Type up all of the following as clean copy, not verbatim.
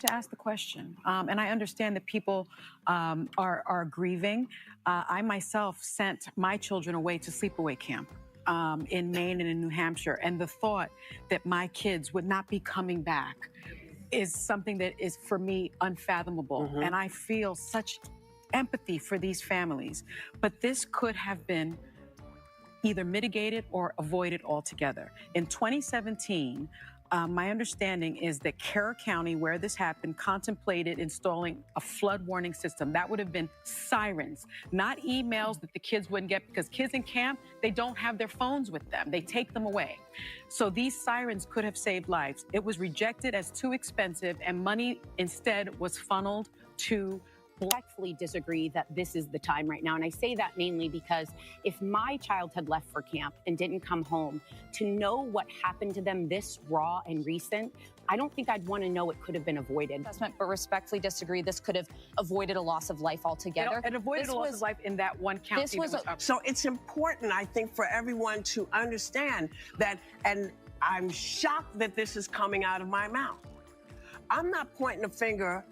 To ask the question, and I understand that people are grieving. I myself sent my children away to sleepaway camp in Maine and in New Hampshire, and the thought that my kids would not be coming back is something that is, for me, unfathomable. And I feel such empathy for these families. But this could have been either mitigated or avoided altogether. In 2017, my understanding is that Carroll County, where this happened, contemplated installing a flood warning system. That would have been sirens, not emails that the kids wouldn't get, because kids in camp, they don't have their phones with them. They take them away. So these sirens could have saved lives. It was rejected as too expensive, and money instead was funneled to respectfully disagree that this is the time right now. And I say that mainly because if my child had left for camp and didn't come home, to know what happened to them this raw and recent, I don't think I'd want to know it could have been avoided. But respectfully disagree, this could have avoided a loss of life altogether. It avoided a loss of life in that one county. So it's important, I think, for everyone to understand that, and I'm shocked that this is coming out of my mouth. I'm not pointing a finger.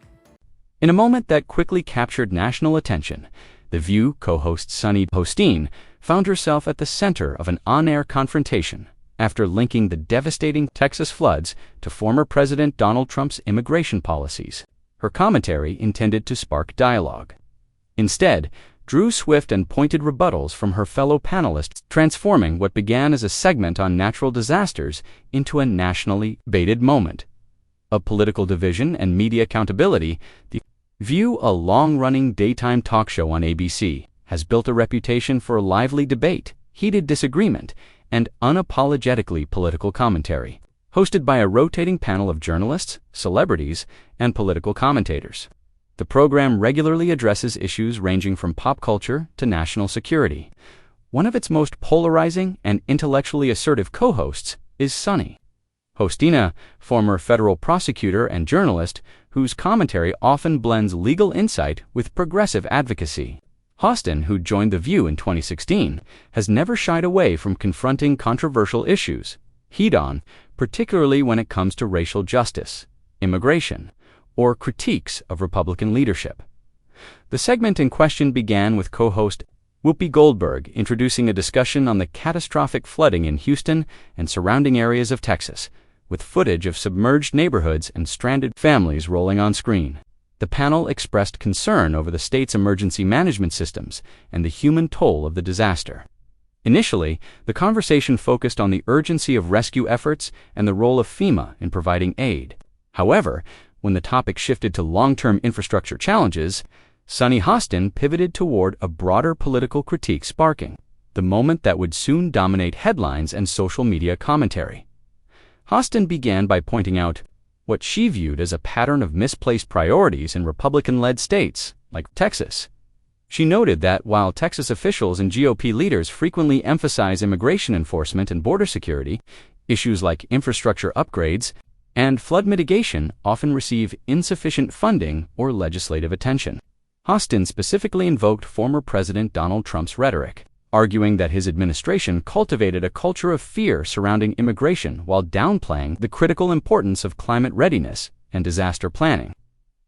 In a moment that quickly captured national attention, The View co-host Sunny Hostin found herself at the center of an on-air confrontation after linking the devastating Texas floods to former President Donald Trump's immigration policies. Her commentary intended to spark dialogue. Instead, drew swift and pointed rebuttals from her fellow panelists, transforming what began as a segment on natural disasters into a nationally debated moment of political division and media accountability. The View, a long-running daytime talk show on ABC, has built a reputation for lively debate, heated disagreement, and unapologetically political commentary, hosted by a rotating panel of journalists, celebrities, and political commentators. The program regularly addresses issues ranging from pop culture to national security. One of its most polarizing and intellectually assertive co-hosts is Sunny Hostin, former federal prosecutor and journalist whose commentary often blends legal insight with progressive advocacy. Hostin, who joined The View in 2016, has never shied away from confronting controversial issues head-on, particularly when it comes to racial justice, immigration, or critiques of Republican leadership. The segment in question began with co-host Whoopi Goldberg introducing a discussion on the catastrophic flooding in Houston and surrounding areas of Texas, with footage of submerged neighborhoods and stranded families rolling on screen. The panel expressed concern over the state's emergency management systems and the human toll of the disaster. Initially, the conversation focused on the urgency of rescue efforts and the role of FEMA in providing aid. However, when the topic shifted to long-term infrastructure challenges, Sunny Hostin pivoted toward a broader political critique, sparking the moment that would soon dominate headlines and social media commentary. Hostin began by pointing out what she viewed as a pattern of misplaced priorities in Republican-led states, like Texas. She noted that while Texas officials and GOP leaders frequently emphasize immigration enforcement and border security, issues like infrastructure upgrades and flood mitigation often receive insufficient funding or legislative attention. Hostin specifically invoked former President Donald Trump's rhetoric, arguing that his administration cultivated a culture of fear surrounding immigration while downplaying the critical importance of climate readiness and disaster planning.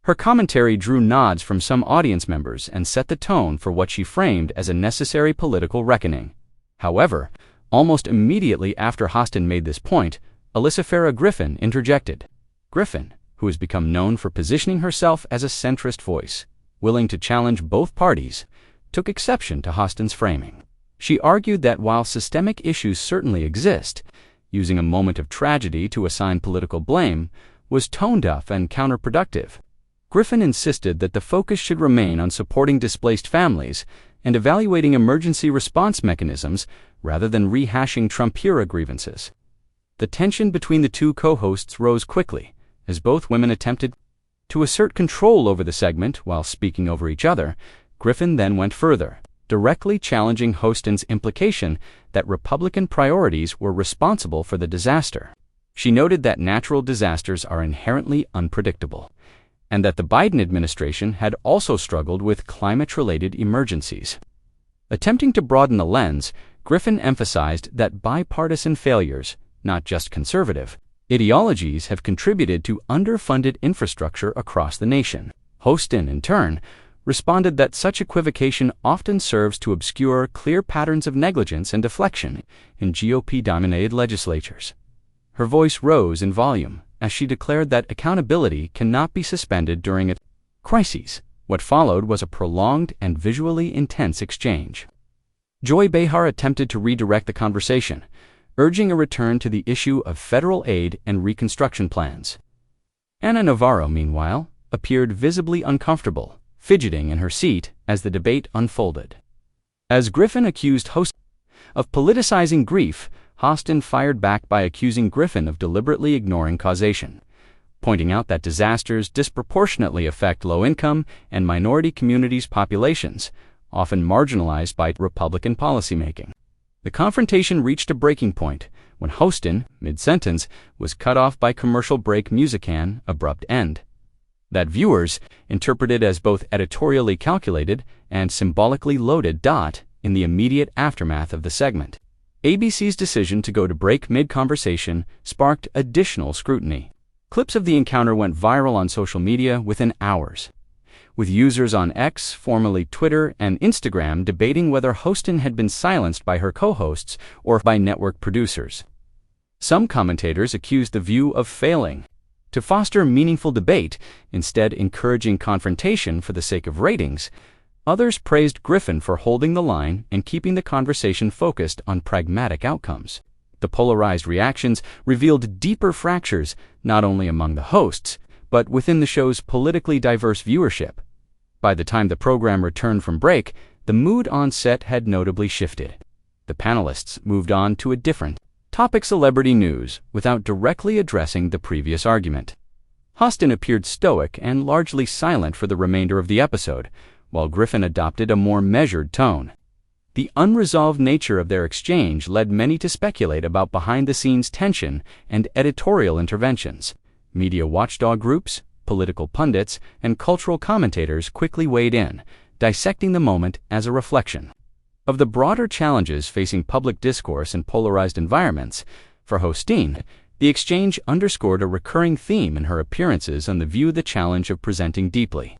Her commentary drew nods from some audience members and set the tone for what she framed as a necessary political reckoning. However, almost immediately after Hostin made this point, Alyssa Farah Griffin interjected. Griffin, who has become known for positioning herself as a centrist voice, willing to challenge both parties, took exception to Hostin's framing. She argued that while systemic issues certainly exist, using a moment of tragedy to assign political blame was tone-deaf and counterproductive. Griffin insisted that the focus should remain on supporting displaced families and evaluating emergency response mechanisms rather than rehashing Trump-era grievances. The tension between the two co-hosts rose quickly, as both women attempted to assert control over the segment while speaking over each other. Griffin then went further, directly challenging Hostin's implication that Republican priorities were responsible for the disaster. She noted that natural disasters are inherently unpredictable, and that the Biden administration had also struggled with climate-related emergencies. Attempting to broaden the lens, Griffin emphasized that bipartisan failures, not just conservative, ideologies have contributed to underfunded infrastructure across the nation. Hostin, in turn, responded that such equivocation often serves to obscure clear patterns of negligence and deflection in GOP-dominated legislatures. Her voice rose in volume as she declared that accountability cannot be suspended during a crisis. What followed was a prolonged and visually intense exchange. Joy Behar attempted to redirect the conversation, urging a return to the issue of federal aid and reconstruction plans. Ana Navarro, meanwhile, appeared visibly uncomfortable, fidgeting in her seat as the debate unfolded. As Griffin accused Hostin of politicizing grief, Hostin fired back by accusing Griffin of deliberately ignoring causation, pointing out that disasters disproportionately affect low-income and minority communities' populations, often marginalized by Republican policymaking. The confrontation reached a breaking point when Hostin, mid-sentence, was cut off by commercial break musican abrupt end that viewers interpreted as both editorially calculated and symbolically loaded. In the immediate aftermath of the segment, ABC's decision to go to break mid-conversation sparked additional scrutiny. Clips of the encounter went viral on social media within hours, with users on X, formerly Twitter, and Instagram debating whether Hostin had been silenced by her co-hosts or by network producers. Some commentators accused The View of failing to foster meaningful debate, instead encouraging confrontation for the sake of ratings. Others praised Griffin for holding the line and keeping the conversation focused on pragmatic outcomes. The polarized reactions revealed deeper fractures not only among the hosts, but within the show's politically diverse viewership. By the time the program returned from break, the mood on set had notably shifted. The panelists moved on to a different topic: celebrity news, without directly addressing the previous argument. Hostin appeared stoic and largely silent for the remainder of the episode, while Griffin adopted a more measured tone. The unresolved nature of their exchange led many to speculate about behind-the-scenes tension and editorial interventions. Media watchdog groups, political pundits, and cultural commentators quickly weighed in, dissecting the moment as a reflection of the broader challenges facing public discourse in polarized environments. For Hostin, the exchange underscored a recurring theme in her appearances on The View: the challenge of presenting deeply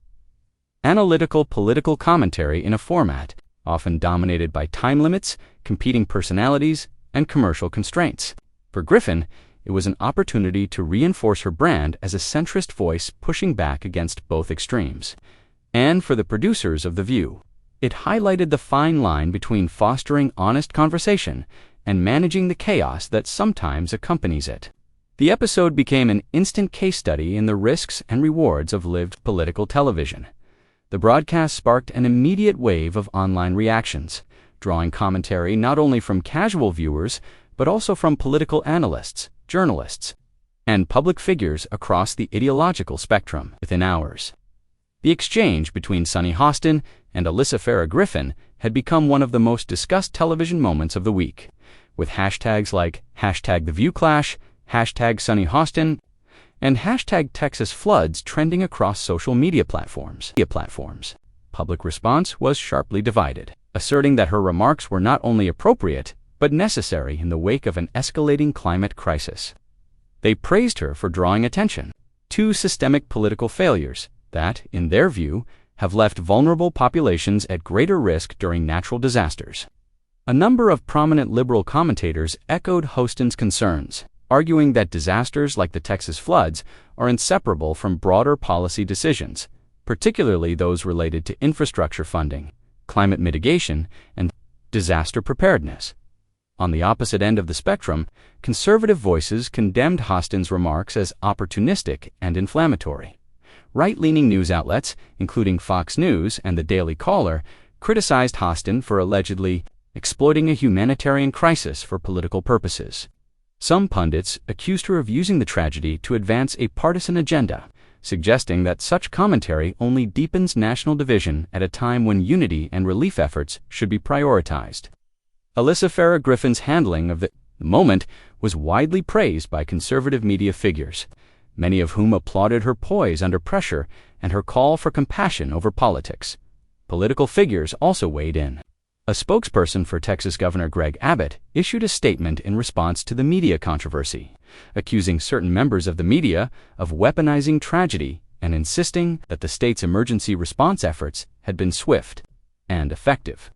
analytical political commentary in a format often dominated by time limits, competing personalities, and commercial constraints. For Griffin, it was an opportunity to reinforce her brand as a centrist voice pushing back against both extremes. And for the producers of The View, it highlighted the fine line between fostering honest conversation and managing the chaos that sometimes accompanies it. The episode became an instant case study in the risks and rewards of lived political television. The broadcast sparked an immediate wave of online reactions, drawing commentary not only from casual viewers, but also from political analysts, journalists, and public figures across the ideological spectrum. Within hours, the exchange between Sunny Hostin and Alyssa Farah Griffin had become one of the most discussed television moments of the week, with hashtags like #TheViewClash, #SunnyHostin, and #TexasFloods trending across social media platforms. Public response was sharply divided, asserting that her remarks were not only appropriate, but necessary in the wake of an escalating climate crisis. They praised her for drawing attention to systemic political failures that, in their view, have left vulnerable populations at greater risk during natural disasters. A number of prominent liberal commentators echoed Hostin's concerns, arguing that disasters like the Texas floods are inseparable from broader policy decisions, particularly those related to infrastructure funding, climate mitigation, and disaster preparedness. On the opposite end of the spectrum, conservative voices condemned Hostin's remarks as opportunistic and inflammatory. Right-leaning news outlets, including Fox News and the Daily Caller, criticized Hostin for allegedly exploiting a humanitarian crisis for political purposes. Some pundits accused her of using the tragedy to advance a partisan agenda, suggesting that such commentary only deepens national division at a time when unity and relief efforts should be prioritized. Alyssa Farah Griffin's handling of the moment was widely praised by conservative media figures, many of whom applauded her poise under pressure and her call for compassion over politics. Political figures also weighed in. A spokesperson for Texas Governor Greg Abbott issued a statement in response to the media controversy, accusing certain members of the media of weaponizing tragedy and insisting that the state's emergency response efforts had been swift and effective.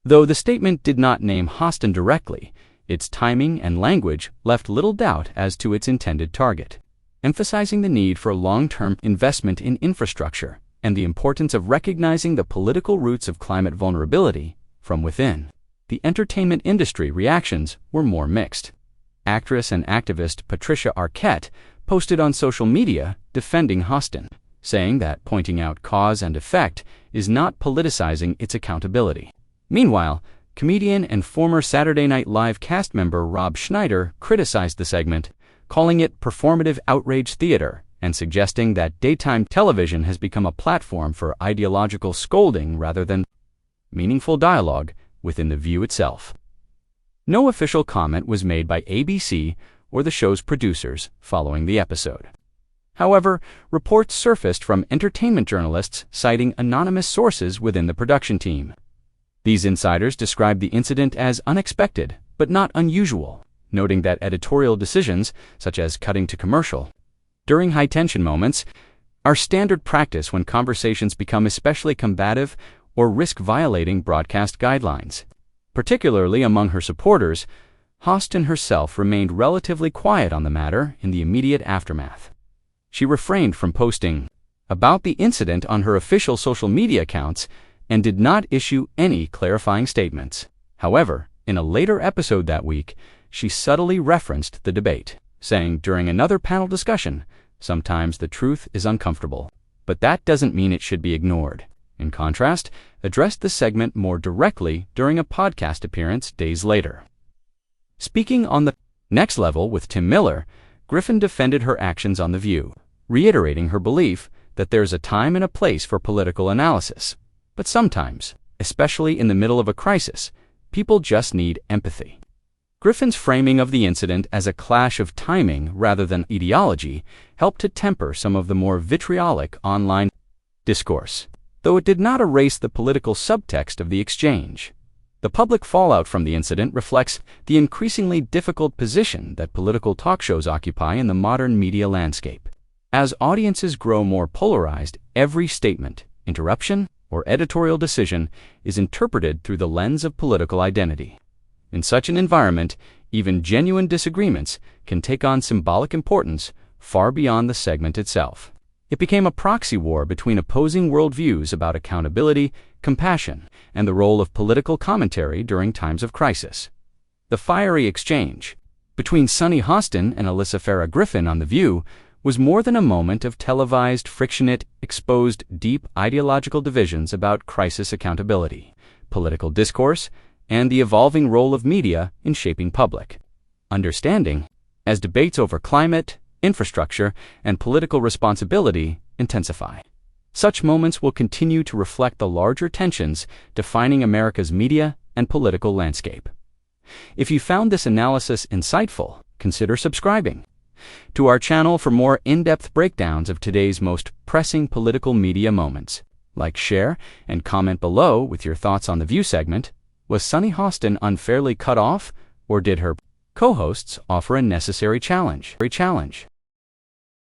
Though the statement did not name Hostin directly, its timing and language left little doubt as to its intended target, emphasizing the need for long-term investment in infrastructure and the importance of recognizing the political roots of climate vulnerability from within. The entertainment industry reactions were more mixed. Actress and activist Patricia Arquette posted on social media defending Hostin, saying that pointing out cause and effect is not politicizing its accountability. Meanwhile, comedian and former Saturday Night Live cast member Rob Schneider criticized the segment, calling it performative outrage theater and suggesting that daytime television has become a platform for ideological scolding rather than meaningful dialogue within the View itself. No official comment was made by ABC or the show's producers following the episode. However, reports surfaced from entertainment journalists citing anonymous sources within the production team. These insiders described the incident as unexpected but not unusual, noting that editorial decisions, such as cutting to commercial during high-tension moments, are standard practice when conversations become especially combative or risk violating broadcast guidelines. Particularly among her supporters, Hostin herself remained relatively quiet on the matter in the immediate aftermath. She refrained from posting about the incident on her official social media accounts and did not issue any clarifying statements. However, in a later episode that week, she subtly referenced the debate, saying during another panel discussion, "Sometimes the truth is uncomfortable, but that doesn't mean it should be ignored." In contrast, addressed the segment more directly during a podcast appearance days later. Speaking on the next level with Tim Miller, Griffin defended her actions on The View, reiterating her belief that there's a time and a place for political analysis. But sometimes, especially in the middle of a crisis, people just need empathy. Griffin's framing of the incident as a clash of timing rather than ideology helped to temper some of the more vitriolic online discourse, though it did not erase the political subtext of the exchange. The public fallout from the incident reflects the increasingly difficult position that political talk shows occupy in the modern media landscape. As audiences grow more polarized, every statement, interruption, or editorial decision is interpreted through the lens of political identity. In such an environment, even genuine disagreements can take on symbolic importance far beyond the segment itself. It became a proxy war between opposing worldviews about accountability, compassion, and the role of political commentary during times of crisis. The fiery exchange between Sunny Hostin and Alyssa Farah Griffin on The View was more than a moment of televised friction. It exposed deep ideological divisions about crisis accountability, political discourse, and the evolving role of media in shaping public understanding as debates over climate, infrastructure, and political responsibility intensify. Such moments will continue to reflect the larger tensions defining America's media and political landscape. If you found this analysis insightful, consider subscribing to our channel for more in-depth breakdowns of today's most pressing political media moments. Like, share, and comment below with your thoughts on the View segment. Was Sunny Hostin unfairly cut off, or did her co-hosts offer a necessary challenge?